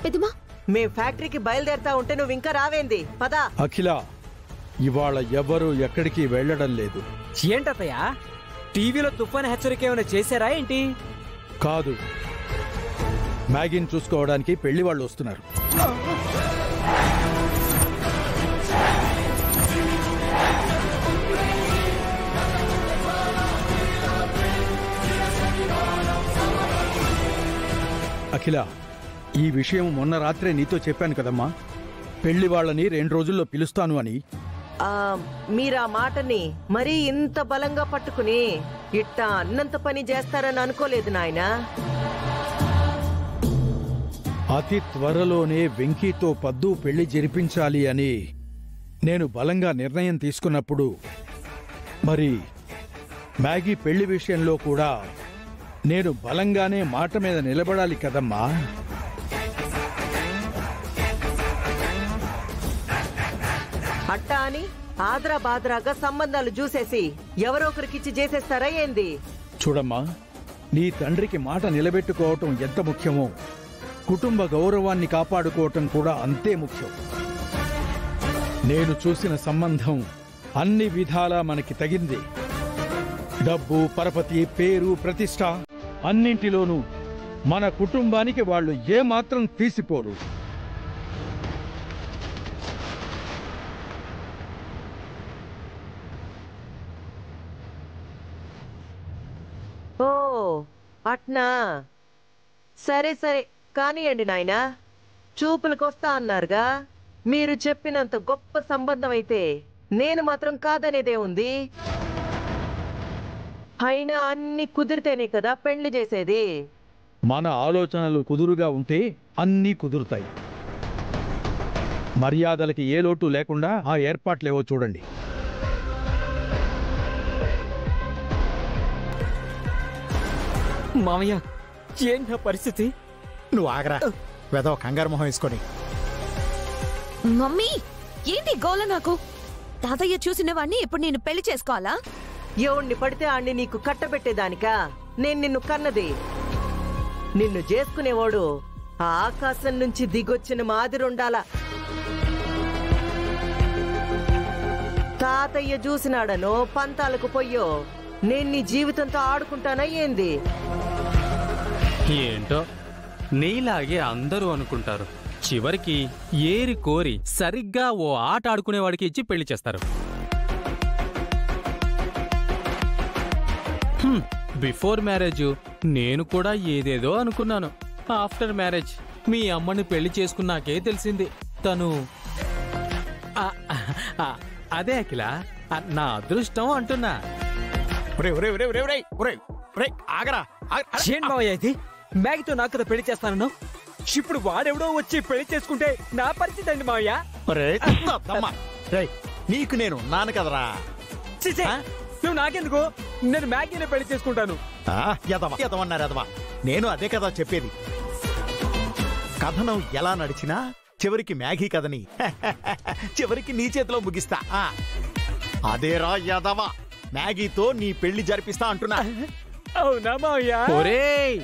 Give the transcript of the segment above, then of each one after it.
పెద్దమ్మా మే ఫ్యాక్టరీకి బయలుదేరుతా ఉంటే నువ్వు ఇంకా రావేంది? పదా. అఖిల, ఇవాళ ఎవరు ఎక్కడికి వెళ్ళడం లేదు. ఏంటత్తయ్య, టీవీలో తుఫాను హెచ్చరిక ఏమైనా చేశారా ఏంటి? కాదు, మ్యాగీని చూసుకోవడానికి పెళ్లి వాళ్ళు వస్తున్నారు. అఖిల, ఈ విషయం మొన్న రాత్రే నీతో చెప్పాను కదమ్మా, పెళ్లి వాళ్ళని 2 రోజుల్లో పిలుస్తాను అని. మీరా మాటని మరీ ఇంత బలంగా పట్టుకుని ఇట్టా అన్నంత పని చేస్తారని అనుకోలేదు నాయనా. అతి త్వరలోనే వెంకీతో పద్దు పెళ్లి జరిపించాలి అని నేను బలంగా నిర్ణయం తీసుకున్నప్పుడు మరి మ్యాగీ పెళ్లి విషయంలో కూడా నేను బలంగానే మాట మీద నిలబడాలి కదమ్మా. అట్టా అని ఆద్రా బాద్రాగా సంబంధాలు చూసేసి ఎవరో ఒకరికిచ్చి చేసేస్తారా ఏంది? చూడమ్మా, నీ తండ్రికి మాట నిలబెట్టుకోవటం ఎంత ముఖ్యమో కుటుంబ గౌరవాన్ని కాపాడుకోవటం కూడా అంతే ముఖ్యం. నేను చూసిన సంబంధం అన్ని విధాలా మనకి తగింది. డబ్బు, పరపతి, పేరు, ప్రతిష్ట అన్నింటిలోనూ మన కుటుంబానికి వాళ్ళు ఏమాత్రం తీసిపోరు. ఓ అట్నా, సరే సరే కానియండి నాయనా. చూపులకొస్తా అన్నారుగా, మీరు చెప్పినంత గొప్ప సంబంధం అయితే నేను మాత్రం కాదనేదే ఉంది. అయినా అన్ని కుదిరితేనే కదా పెళ్లి చేసేది. మన ఆలోచనలు కుదురుగా ఉంటే అన్నీ కుదురుతాయి. మర్యాదలకి ఏ లోటు లేకుండా ఆ ఏర్పాట్లేవో చూడండి. మామయ్య, ఏంటి పరిస్థితి? నువ్వు ఆగరా, వెదవ కంగారు మొహం వేసుకొని. మమ్మీ ఏంటి గోల? నాకు తాతయ్య చూసిన వాణ్ణి ఇప్పుడు నేను పెళ్లి చేసుకోవాలా? ఎవణ్ణి పడితే ఆణ్ణి నీకు కట్టబెట్టేదానికా నేను నిన్ను కన్నది? నిన్ను చేసుకునేవాడు ఆ ఆకాశం నుంచి దిగొచ్చిన మాదిరుండాలా. తాతయ్య చూసినాడనో పంతాలకు పొయ్యో నేను నీ జీవితంతో ఆడుకుంటానా ఏంది? ఏంటో నీలాగే అందరూ అనుకుంటారు. చివరికి ఏరి కోరి సరిగ్గా ఓ ఆట ఆడుకునేవాడికి ఇచ్చి పెళ్లి చేస్తారు. బిఫోర్ మ్యారేజ్ నేను కూడా ఏదేదో అనుకున్నాను. ఆఫ్టర్ మ్యారేజ్ మీ అమ్మని పెళ్లి చేసుకున్నాకే తెలిసింది తను అదే అఖిల, నా అదృష్టం అంటున్నా. ఆగరా, ఏంటి మావయ్య ఇది? మ్యాగీతో నాకు కదా పెళ్లి చేస్తాను. ఇప్పుడు వాడెవడో వచ్చి పెళ్లి చేసుకుంటే నా పరిస్థితి అండి మావయ్య. నీకు నేను నాన్న కదరా. నువ్వు నాకెందుకు? నేను మ్యాగీనే పెళ్లి చేసుకుంటాను. ఎదవా, నేను అదే కదా చెప్పేది. కథనం ఎలా నడిచినా చివరికి మ్యాగీ కథని చివరికి నీ చేతిలో ముగిస్తా. అదేరా యదవా, మ్యాగీతో నీ పెళ్లి జరిపిస్తా అంటున్నా. అవునా మావయ్య? ఒరేయ్,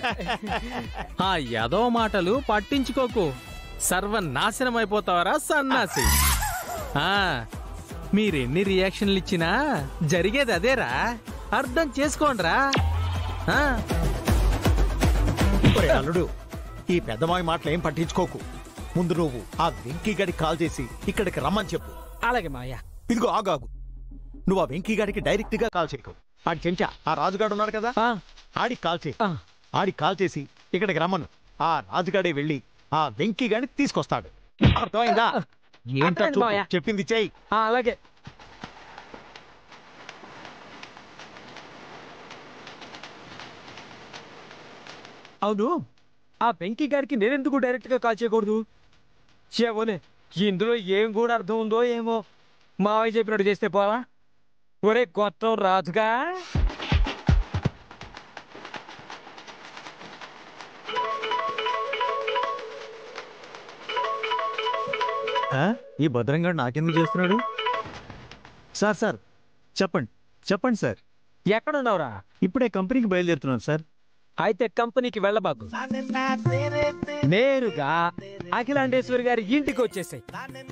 ఆ యదో మాటలు పట్టించుకోకు, సర్వనాశనం అయిపోతావరా సన్నాసి. మీరెన్ని రియాక్షన్లు ఇచ్చినా జరిగేది అదేరా, అర్థం చేసుకోండిరా. అల్లుడు, ఈ పెద్దమావి మాటలు ఏం పట్టించుకోకు. ముందు నువ్వు ఆ వెంకీ గడికి కాల్ చేసి ఇక్కడికి రమ్మని చెప్పు. అలాగే మావయ్య. ఇదిగో ఆగాగు, నువ్వు ఆ వెంకీ గారికి డైరెక్ట్ గా కాల్ చేయకు. ఆడి చెంచా ఆ రాజుగాడు ఉన్నాడు కదా, ఆడికి కాల్ చేయి. ఆడికి కాల్ చేసి ఇక్కడికి రమ్మను. ఆ రాజుగాడే వెళ్ళి ఆ వెంకీ గారిని తీసుకొస్తాడు. అర్థమైందా? ఏంటో చెప్పింది చెయ్యి. అలాగే. అవును, ఆ వెంకీ గారికి నేనెందుకు డైరెక్ట్ గా కాల్ చేయకూడదు? చేవోలే, ఇందులో ఏం కూడా అర్థం ఉందో ఏమో. మావయ్య చెప్పినట్టు చేస్తే పోవా? ఒరే గొత్తం రాజుగా, ఈ భద్రంగాడు నాకెందుకు చేస్తున్నాడు? సార్ చెప్పండి చెప్పండి సార్. ఎక్కడున్నావురా? ఇప్పుడే కంపెనీకి బయలుదేరుతున్నాను సార్. అయితే కంపెనీకి వెళ్ళబాకు. నేరుగా అఖిలాండేశ్వరి గారి ఇంటికి వచ్చేసాయి.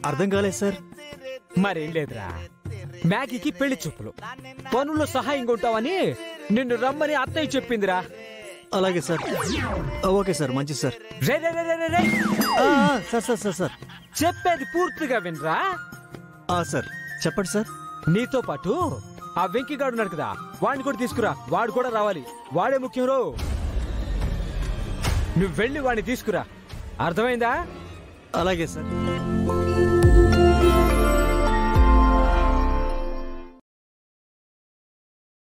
అర్థం కాలేదు సార్. మరేం లేదురా, మ్యాగీకి పెళ్లి చూపులు, పనుల్లో సహాయంగా ఉంటావని నిన్ను రమ్మని అత్తయ్య చెప్పిందిరా. అలాగే సార్. ఓకే సార్, మంచిది సార్. రే రే రే రే రే. సార్ సార్ సార్ సార్ చెప్పేది పూర్తిగా వినరా. సార్ చెప్పండి సార్. నీతో పాటు ఆ వెంకీగాడు ఉన్నాడు కదా, వాడిని కూడా తీసుకురా. వాడు కూడా రావాలి, వాడే ముఖ్యం రో. నువ్వు వెళ్ళి వాడిని తీసుకురా, అర్థమైందా? అలాగే సార్.